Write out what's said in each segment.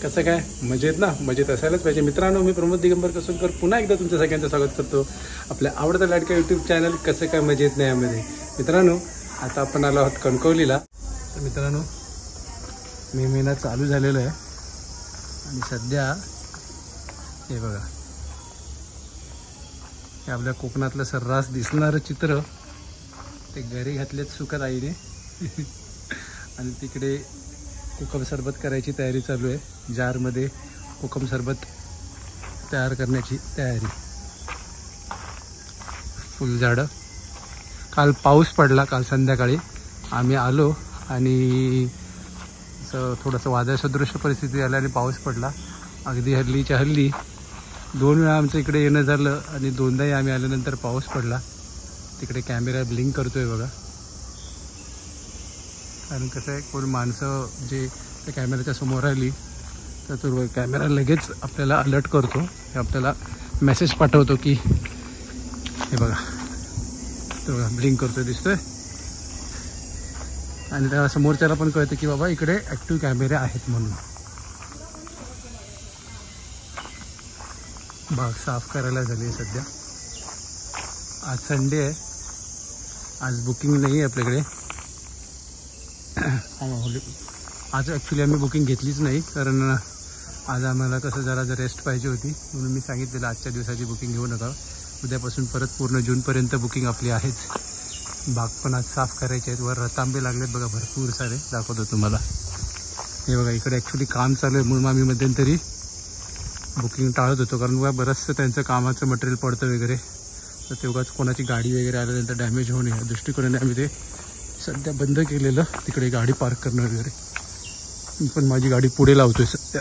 कसं काय मजेत ना? मजेत असायलाच पाहिजे मित्रांनो. मी प्रमोद दिगंबर कसुरकर पुन्हा एकदा तुमच्या सगळ्यांचं स्वागत करतो आपल्या आवडत्या लाडक्या यूट्यूब चॅनल कसं काय मजेत नाही यामध्ये. मित्रांनो आता आपण आलो आहोत कणकवलीला. तर मित्रांनो मे महिना चालू झालेला आहे आणि सध्या हे बघा हे आपल्या कोकणातलं सर्रास दिसणारं चित्र ते घरी घातलेत सुखात आईने आणि तिकडे कोकम सरबत करायची तयारी चालू आहे. जारमध्ये कोकम सरबत तयार करण्याची तयारी. फुलझाडं. काल पाऊस पडला, काल संध्याकाळी आम्ही आलो आणि थोडंसं वादळसदृश्य परिस्थिती आली आणि पाऊस पडला. अगदी हल्लीच्या हल्ली 2 वेळा आमचं इकडे येणं झालं आणि 2दाही आम्ही आल्यानंतर पाऊस पडला. तिकडे कॅमेरा ब्लिंक करतोय बघा. कारण कसं आहे, कोणी माणसं जे त्या कॅमेऱ्याच्या समोर आली तर तो कॅमेरा लगेच आपल्याला अलर्ट करतो, हे आपल्याला मेसेज पाठवतो की हे बघा तो बघा ब्लिंक करतोय दिसतोय. आणि त्या समोरच्याला पण कळतं की बाबा इकडे ॲक्टिव्ह कॅमेरे आहेत म्हणून. बाग साफ करायला झाली सध्या. आज संडे आहे, आज बुकिंग नाही आहे आपल्याकडे. आज ॲक्च्युली आम्ही बुकिंग घेतलीच नाही कारण आज आम्हाला कसं जरा रेस्ट पाहिजे होती म्हणून मी सांगितलेलं आजच्या दिवसाची बुकिंग घेऊ नका. उद्यापासून परत पूर्ण जूनपर्यंत बुकिंग आपली आहेच. बाग पण आज साफ करायचे आहेत. वर रतांबे लागलेत बघा भरपूर सारे, दाखवतो तुम्हाला. हे बघा इकडे ॲक्च्युली काम चालू आहे म्हणून आम्ही मध्यंतरी बुकिंग टाळत होतो कारण बघा बरंचसं त्यांचं कामाचं मटेरियल पडतं वगैरे, तर तेवढाच कोणाची गाडी वगैरे आल्यानंतर डॅमेज होणे या दृष्टिकोनाने आम्ही ते सध्या बंद केलेलं. तिकडे गाडी पार्क करणं वगैरे. मी पण माझी गाडी पुढे लावतोय सध्या.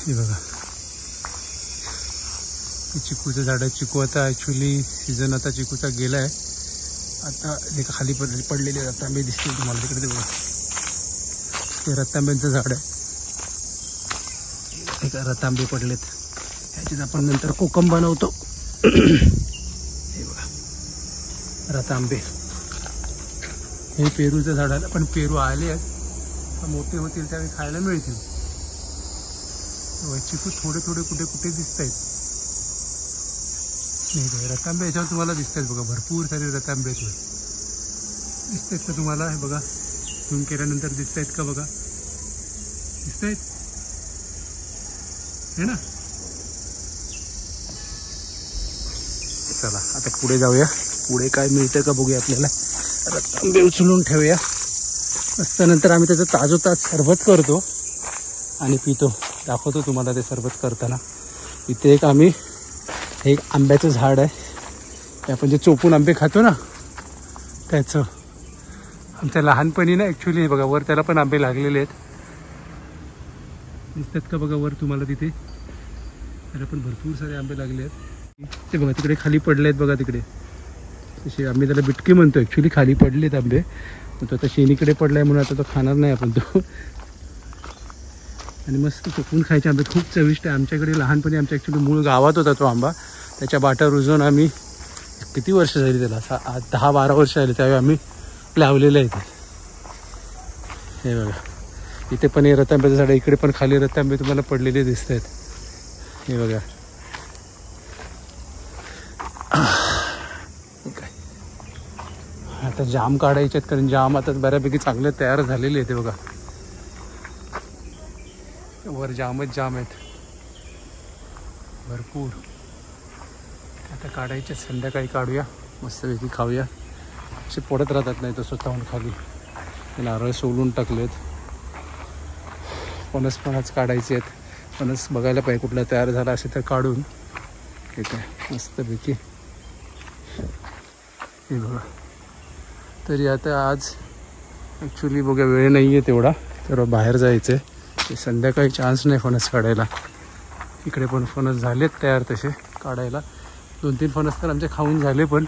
हे बघा चिकूचं झाड आहे. चिकू आता ॲक्च्युली सीझन आता चिकूचा गेला आहे. आता जे खाली पडलेले रतांबे दिसतील तुम्हाला तिकडे, ते बघा ते रतांब्यांचं झाड आहे. एक रतांबे पडलेत, ह्याच्यात आपण नंतर कोकम बनवतो. हे बघा रतांबे. हे पेरूचं झाड आहे, पण पेरू आले आहेत, मोठे होतील त्यावेळी खायला मिळतील. चिकू थोडे थोडे कुठे कुठे दिसत आहेत. नाही रतांबे याच्यावर तुम्हाला दिसत आहेत बघा, भरपूर सारे रतांबे आहेत. दिसत आहेत का तुम्हाला? हे बघा झूम केल्यानंतर दिसत आहेत का? बघा दिसत आहेत है ना. चला आता पुढे जाऊया. पुढे काय मिळतं का बघूया आपल्याला. रतांबे उचलून ठेवूया. नंतर आम्ही त्याचं ताजोताज सरबत करतो आणि पितो. दाखवतो तुम्हाला ते सरबत करताना. इथे एक आंब्याचं झाड आहे, ते आपण जे चोपून आंबे खातो ना त्याचं. आमच्या लहानपणी ना ॲक्च्युली बघा वर त्याला पण आंबे लागलेले आहेत. दिसतात का बघा वर तुम्हाला? तिथे त्याला पण भरपूर सारे आंबे लागले आहेत. ते बघा तिकडे खाली पडले आहेत बघा तिकडे. तसे आम्ही त्याला बिटके म्हणतो ॲक्च्युली. खाली पडलेत आंबे, तो आता शेणीकडे पडला आहे म्हणून आता तो खाणार नाही आपण तो. आणि मस्त चोपून खायचे आंबे, खूप चविष्ट आहे. आमच्याकडे लहानपणी आमच्या ॲक्च्युली मूळ गावात होता तो आंबा. त्याच्या बाटा रुजवून आम्ही किती वर्ष झाली त्याला, 10-12 वर्ष झाली, त्यावेळी आम्ही लावलेलं आहे ते. हे बघा इथे पण हे रतांब्याचं झाड. इकडे पण खाली रतांबे तुम्हाला पडलेले दिसत आहेत. हे बघा आता जाम काढायचे आहेत कारण जाम आता बऱ्यापैकी चांगले तयार झालेले आहेत. ते बघा वर जामच जाम आहेत भरपूर. आता काढायचे, संध्याकाळी काढूया, मस्तपैकी खाऊया. असे पडत राहतात नाही तर स्वतःहून खाली. नारळ सोलून टाकलेत. फणस पण आज काढायचे आहेत. फणस बघायला पाहिजे कुठला तयार झाला असेल तर काढून. ठीक आहे मस्तपैकी. हे बघा तरी आता आज ॲक्च्युली बघा वेळ नाही आहे तेवढा, तर बाहेर जायचं आहे. ते संध्याकाळी चान्स नाही फणस काढायला. इकडे पण फणस झालेत तयार तसे काढायला. 2-3 फणस तर आमचे खाऊन झाले, पण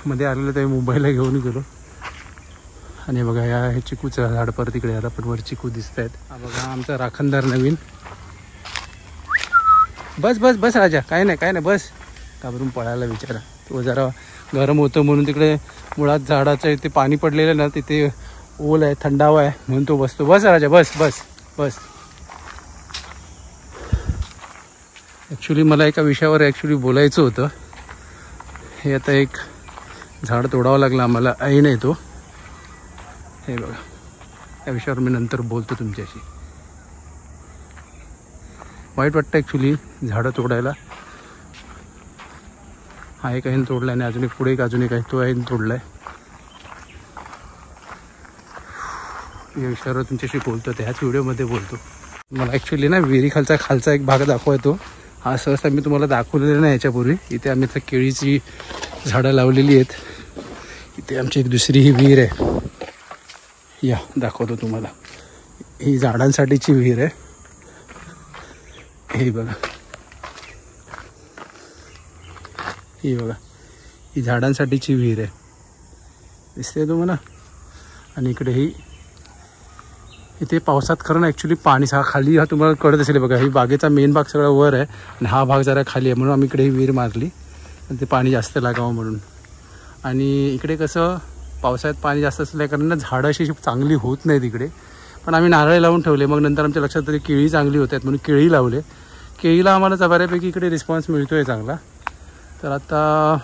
मध्ये आलेलं ते मुंबईला घेऊन गेलो. आणि बघा हे चिकूचं झाड परत तिकडे याला पण वर चिकू दिसत आहेत. हा बघा आमचा राखणदार नवीन. बस बस बस राजा, काय नाही बस. घाबरून पळायला विचारा. तो जरा गरम होतं म्हणून तिकडे मुळात झाडाच्या इथे पाणी पडलेलं ना, तिथे ओल आहे, थंडावा आहे म्हणून तो बसतो. बस राजा, बस बस बस. ॲक्च्युली मला एका विषयावर बोलायचं होतं. हे आता एक झाड तोडावं लागलं आम्हाला, ऐन आहे तो. हे बघा, या विषयावर मी नंतर बोलतो तुमच्याशी. वाईट वाटतं ॲक्च्युली झाडं तोडायला. हा एक ऐन तोडला आणि अजून एक पुढे एक अजून एक आहे, तो ऐन तोडला आहे. या विषयावर तुमच्याशी बोलतो, ह्याच व्हिडिओमध्ये बोलतो. मला ॲक्च्युली ना विहिरी खालचा एक भाग दाखवतो. हा सहसा मी तुम्हाला दाखवलेला नाही याच्यापूर्वी. इथे आम्ही आता केळीची झाडं लावलेली आहेत. इथे आमची एक दुसरी ही विहीर आहे. या दाखवतो तुम्हाला. ही झाडांसाठीची विहीर आहे. हे बघा, ही बघा, ही झाडांसाठीची विहीर आहे, दिसते तुम्हाला. आणि इकडे ही इथे पावसात खरं ना ॲक्च्युली पाणी खाली, हा तुम्हाला कळत असेल बघा. ही बागेचा मेन भाग सगळा वर आहे आणि हा भाग जरा खाली आहे, म्हणून आम्ही इकडे ही विहीर मारली आणि ते पाणी जास्त लागावं म्हणून. आणि इकडे कसं पावसाळ्यात पाणी जास्त असल्या कारण ना झाडं अशी चांगली होत नाही तिकडे. पण आम्ही नारळ लावून ठेवले. मग नंतर आमच्या लक्षात आली केळी चांगली होत आहेत म्हणून केळी लावले. केळीला आम्हाला बऱ्यापैकी इकडे रिस्पॉन्स मिळतो आहे चांगला. तर आता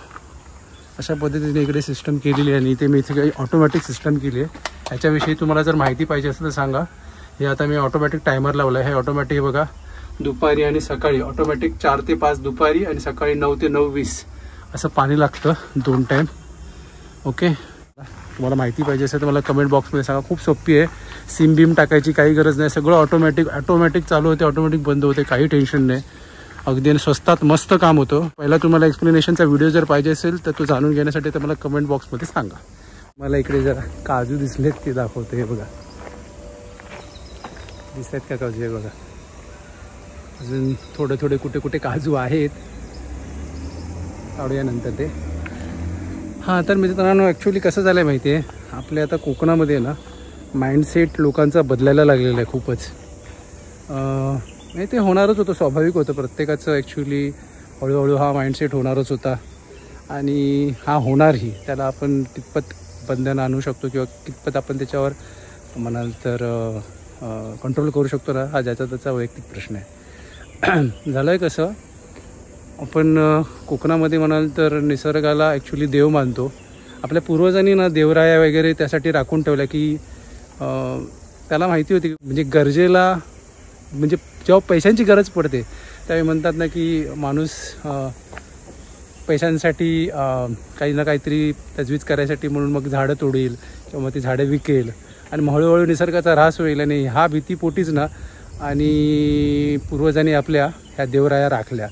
अशा पद्धतीने इकडे सिस्टम केलेली आहे. आणि इथे मी इथे काही ऑटोमॅटिक सिस्टम केली आहे. ह्याच्याविषयी तुम्हाला जर माहिती पाहिजे असेल तर सांगा. हे आता मी ऑटोमॅटिक टायमर लावला आहे. हे ऑटोमॅटिक बघा, दुपारी आणि सकाळी ऑटोमॅटिक 4 ते 5 दुपारी आणि सकाळी 9 ते 9:20 असं पाणी लागतं 2 टाईम. ओके, तुम्हाला माहिती पाहिजे असेल तर मला कमेंट बॉक्समध्ये सांगा. खूप सोपी आहे, सिम बीम टाकायची काही गरज नाही. सगळं ऑटोमॅटिक चालू होते, ऑटोमॅटिक बंद होते, काही टेन्शन नाही. अगदी स्वस्तात मस्त काम होतं. पहिला तुम्हाला एक्सप्लेनेशनचा व्हिडिओ जर पाहिजे असेल तर तो जाणून घेण्यासाठी तर मला कमेंट बॉक्समध्ये सांगा. मला इकडे जरा काजू दिसलेत ते दाखवते. हे बघा, दिसत आहेत का काजू? हे बघा, अजून थोडे कुठे काजू आहेत, काढूयानंतर ते. हां, तर मित्रांनो ॲक्च्युली कसं झालं आहे माहिती आहे, आपल्या आता कोकणामध्ये ना माइंडसेट लोकांचा बदलायला लागलेला आहे खूपच. नाही ते होणारच होतं, स्वाभाविक होतं प्रत्येकाचं. ॲक्च्युली हळूहळू हा माइंडसेट होणारच होता आणि हा होणारही. त्याला आपण कितपत बंधन आणू शकतो किंवा कितपत आपण त्याच्यावर म्हणाल तर कंट्रोल करू शकतो ना, हा ज्याचा त्याचा वैयक्तिक प्रश्न आहे. झालं आहे कसं, आपण कोकणामध्ये म्हणाल तर निसर्गाला ॲक्च्युली देव मानतो. आपल्या पूर्वजांनी ना देवराया वगैरे त्यासाठी राखून ठेवल्या की त्याला माहिती होती म्हणजे गरजेला, म्हणजे जेव्हा पैशांची गरज पडते त्यावेळी म्हणतात ना की माणूस पैशांसाठी काही ना काहीतरी तजवीज करायसाठी म्हणून मग झाडं तोडेल किंवा मग ती झाडं विकेल आणि हळूहळू निसर्गाचा ऱ्हास होईल. आणि हा भीतीपोटीच ना आणि पूर्वजांनी आपल्या ह्या देवराया राखल्या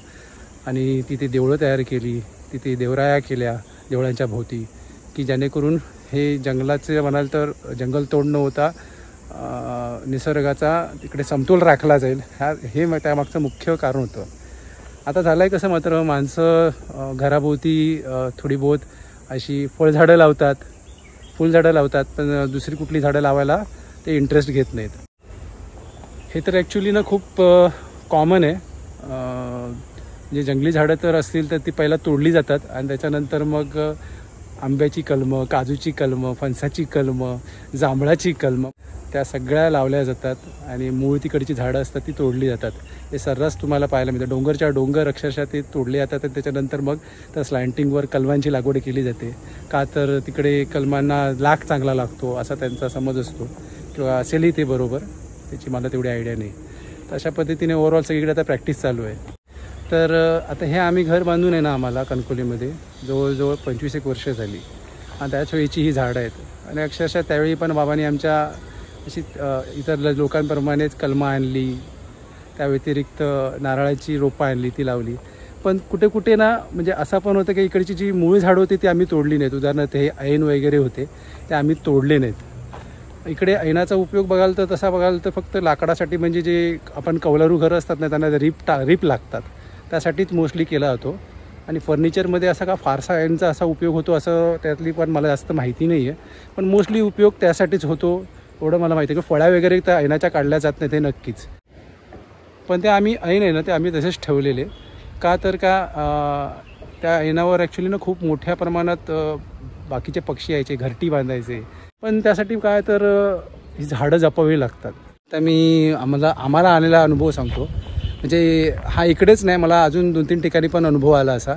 आणि तिथे देवळं तयार केली, तिथे देवराया केल्या देवळांच्या भोवती, की जेणेकरून हे जंगलाचे म्हणाल तर जंगल तोड न होता निसर्गाचा तिकडे समतोल राखला जाईल. हे त्यामागचं मुख्य कारण होतं. आता झालं आहे कसं, मात्र माणसं घराभोवती थोडी बहुत अशी फळझाडं लावतात, फुलझाडं लावतात, पण दुसरी कुठली झाडं लावायला ते इंटरेस्ट घेत नाहीत. हे तर ॲक्च्युली ना खूप कॉमन आहे. म्हणजे जंगली झाडं तर असतील तर ती पहिला तोडली जातात आणि त्याच्यानंतर मग आंब्याची कलमं, काजूची कलमं, फणसाची कलमं, जांभळाची कलमं त्या सगळ्या लावल्या जातात आणि मूळ तिकडची झाडं असतात ती तोडली जातात. हे सर्रास तुम्हाला पाहायला मिळतं. डोंगरच्या डोंगर अक्षरशः ते तोडले जातात आणि त्याच्यानंतर मग त्या स्लँटिंगवर कलमांची लागवड केली जाते. का तर तिकडे कलमांना लाख चांगला लागतो असा त्यांचा समज असतो, किंवा असेलही ते बरोबर, त्याची मला तेवढी आयडिया नाही. तर अशा पद्धतीने ओव्हरऑल सगळीकडे आता प्रॅक्टिस चालू आहे. तर आता हे आम्ही घर बांधून आहे ना, आम्हाला कणकोलीमध्ये जवळजवळ 25 वर्ष झाली आणि त्याच वेळीची ही झाडं आहेत. आणि अक्षरशः त्यावेळी पण बाबांनी आमच्या अशी इतर लोकांप्रमाणेच कलमा आणली, त्या व्यतिरिक्त नारळाची रोपं आणली, ती लावली. पण कुठे कुठे ना म्हणजे असं पण होतं की इकडची जी मूळ झाडं होती ती आम्ही तोडली नाहीत. उदाहरणार्थ हे ऐन वगैरे होते ते आम्ही तोडले नाहीत. इकडे ऐनाचा उपयोग बघाल तर तसा बघाल तर फक्त लाकडासाठी, म्हणजे जे आपण कौलारू घरं असतात ना त्यांना रीप लागतात त्यासाठीच मोस्टली केला जातो. आणि फर्निचरमध्ये असा का फारसा ऐनचा असा उपयोग होतो असं त्यातली पण मला जास्त माहिती नाही आहे, पण मोस्टली उपयोग त्यासाठीच होतो एवढं मला माहिती आहे. की फळ्या वगैरे त्या ऐनाच्या काढल्या जात नाही ते नक्कीच, पण ते आम्ही ऐन आहे ना ते आम्ही तसेच ठेवलेले. का तर का त्या ऐनावर ॲक्च्युली ना खूप मोठ्या प्रमाणात बाकीचे पक्षी यायचे, घरटी बांधायचे. पण त्यासाठी काय तर ही झाडं जपावी लागतात. तर मी आम्हाला आलेला अनुभव सांगतो. म्हणजे हा इकडेच नाही, मला अजून 2-3 ठिकाणी पण अनुभव आला असा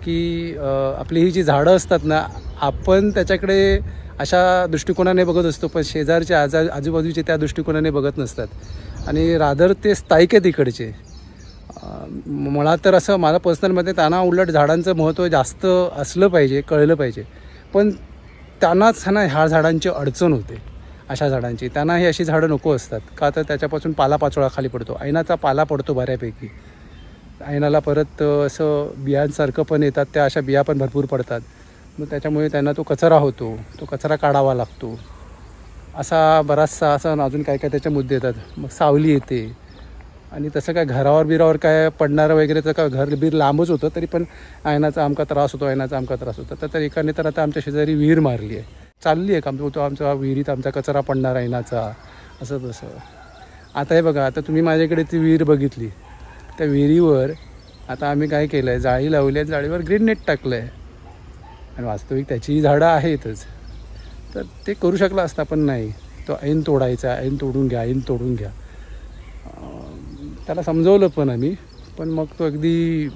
की आपली ही जी झाडं असतात ना, आपण त्याच्याकडे अशा दृष्टिकोनाने बघत असतो, पण शेजारच्या आजूबाजूचे त्या दृष्टिकोनाने बघत नसतात. आणि रादर ते स्थायिक आहेत इकडचे. मला तर असं मला पर्सनलमध्ये त्यांना उलट झाडांचं महत्त्व जास्त असलं पाहिजे, कळलं पाहिजे. पण त्यांनाच ना ह्या झाडांची अडचण होते. अशा झाडांची त्यांना ही अशी झाडं नको असतात. का तर त्याच्यापासून पालापाचोळा खाली पडतो, ऐनाचा पाला पडतो बऱ्यापैकी. ऐनाला परत असं बियांसारखं पण येतात, त्या अशा बिया पण भरपूर पडतात. मग त्याच्यामुळे त्यांना तो कचरा होतो, तो कचरा काढावा लागतो. असा बराचसा असं अजून काय काय त्याचे मुद्दे येतात. मग सावली येते. आणि तसं काय बिरावर काय पडणारं वगैरे तर काय बीर लांबच होतं, तरी पण ऐनाचा आमका त्रास होतो. तर एकाने तर आता आमच्या शेजारी विहीर मारली आहे, चालली आहे काम. तो आमच्या विहिरीत आमचा कचरा पडणार ऐनाचा, असं तसं. आता हे बघा, आता तुम्ही माझ्याकडे ती विहीर बघितली, त्या विहिरीवर आता आम्ही काय केलं आहे, जाळी लावली आहे, जाळीवर ग्रीन नेट टाकलं आहे. आणि वास्तविक त्याचीही झाडं आहेतच, तर ते करू शकला असता, पण नाही. तो ऐन तोडायचा, ऐन तोडून घ्या. त्याला समजवलं पण आम्ही, पण मग तो अगदी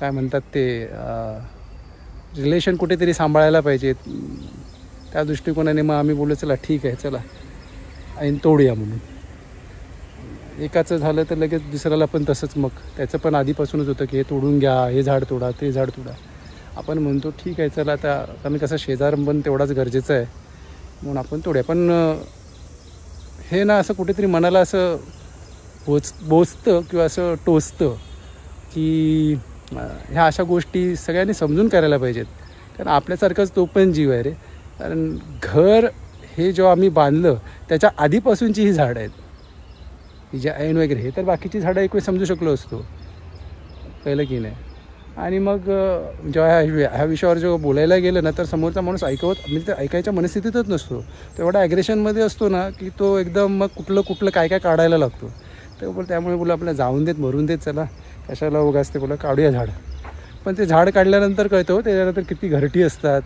काय म्हणतात ते रिलेशन कुठेतरी सांभाळायला पाहिजे, त्या दृष्टिकोनाने मग आम्ही बोललो चला ठीक आहे, चला ऐन तोडूया म्हणून. एकाचं झालं तर लगेच दुसऱ्याला पण तसंच. मग त्याचं पण आधीपासूनच होतं की हे तोडून घ्या, हे झाड तोडा, ते झाड तोडा. आपण म्हणतो ठीक आहे चला आता, कारण कसं शेजार पण तेवढाच गरजेचं आहे म्हणून आपण तोडूया. पण हे ना असं कुठेतरी मनाला असं बोचतं किंवा असं टोचतं की ह्या अशा गोष्टी सगळ्यांनी समजून करायला पाहिजेत. कारण आपल्यासारखाच तो पण जीव आहे रे. कारण घर हे जेव्हा आम्ही बांधलं त्याच्या आधीपासूनची ही झाडं आहेत, ही जे ऐन वगैरे, हे तर बाकीची झाडं एक वेळ समजू शकलो असतो, कळलं की नाही. आणि मग जेव्हा ह्या विषयावर जेव्हा बोलायला गेलं ना, तर समोरचा माणूस म्हणजे ऐकायच्या मनस्थितीतच नसतो. तो एवढा ॲग्रेशनमध्ये असतो ना की तो एकदम मग कुठलं काय काढायला लागतो. तर त्यामुळे बोला आपल्याला जाऊन देत, मरून देत, चला कशाला उगाच ते बोला काढूया झाड. पण ते झाड काढल्यानंतर कळतं त्याच्यानंतर किती घरटी असतात,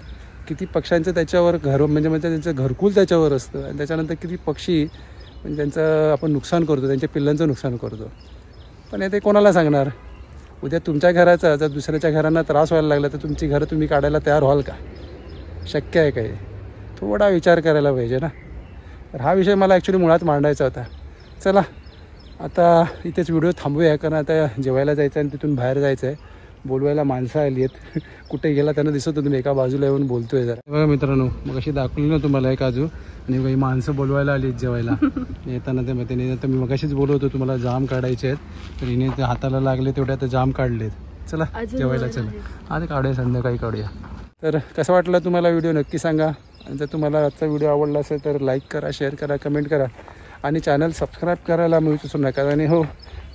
किती पक्ष्यांचं त्याच्यावर म्हणजे त्यांचं घरकुल त्याच्यावर असतं. आणि त्याच्यानंतर किती पक्षी म्हणजे त्यांचं आपण नुकसान करतो, त्यांच्या पिल्लांचं नुकसान करतो. पण हे ते कोणाला सांगणार? उद्या तुमच्या घराचा जर दुसऱ्याच्या घरांना त्रास व्हायला लागला तर तुमची घरं तुम्ही काढायला तयार व्हाल का? शक्य आहे का हे? थोडा विचार करायला पाहिजे ना. तर हा विषय मला ॲक्च्युली मुळात मांडायचा होता. चला आता इथेच व्हिडिओ थांबूया, कारण आता जेवायला जायचं आहे आणि तिथून बाहेर जायचं आहे. बोलवायला माणसं आली आहेत. कुठे गेला त्यांना दिसत होतं, मी एका बाजूला येऊन बोलतो आहे जरा. बघा मित्रांनो, मग अशी दाखवली ना तुम्हाला एक अजून, आणि काही माणसं बोलवायला आली आहेत जेवायला. येताना ते त्याने तर मी मगाशीच बोलवतो तुम्हाला जाम काढायचे आहेत, तर हिने ते हाताला लागले तेवढ्या तर जाम काढलेत. चला जेवायला चला, आज काढूया, संध्याकाळी काढूया. तर कसं वाटलं तुम्हाला व्हिडिओ नक्की सांगा. आणि जर तुम्हाला आजचा व्हिडिओ आवडला असेल तर लाईक करा, शेअर करा, कमेंट करा आणि चॅनल सबस्क्राईब करायला विसरू नका. आणि हो,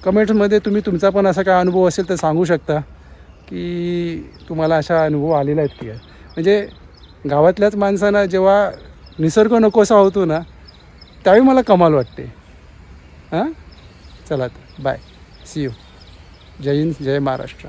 कमेंट्समध्ये तुम्ही तुमचा पण असा काय अनुभव असेल तर सांगू शकता की तुम्हाला अशा अनुभव आलेला आहेत की. म्हणजे गावातल्याच माणसांना जेव्हा निसर्ग नकोसा होतो ना, त्यावेळी मला कमाल वाटते. हां चला, बाय, सी यू. जय हिंद, जय महाराष्ट्र.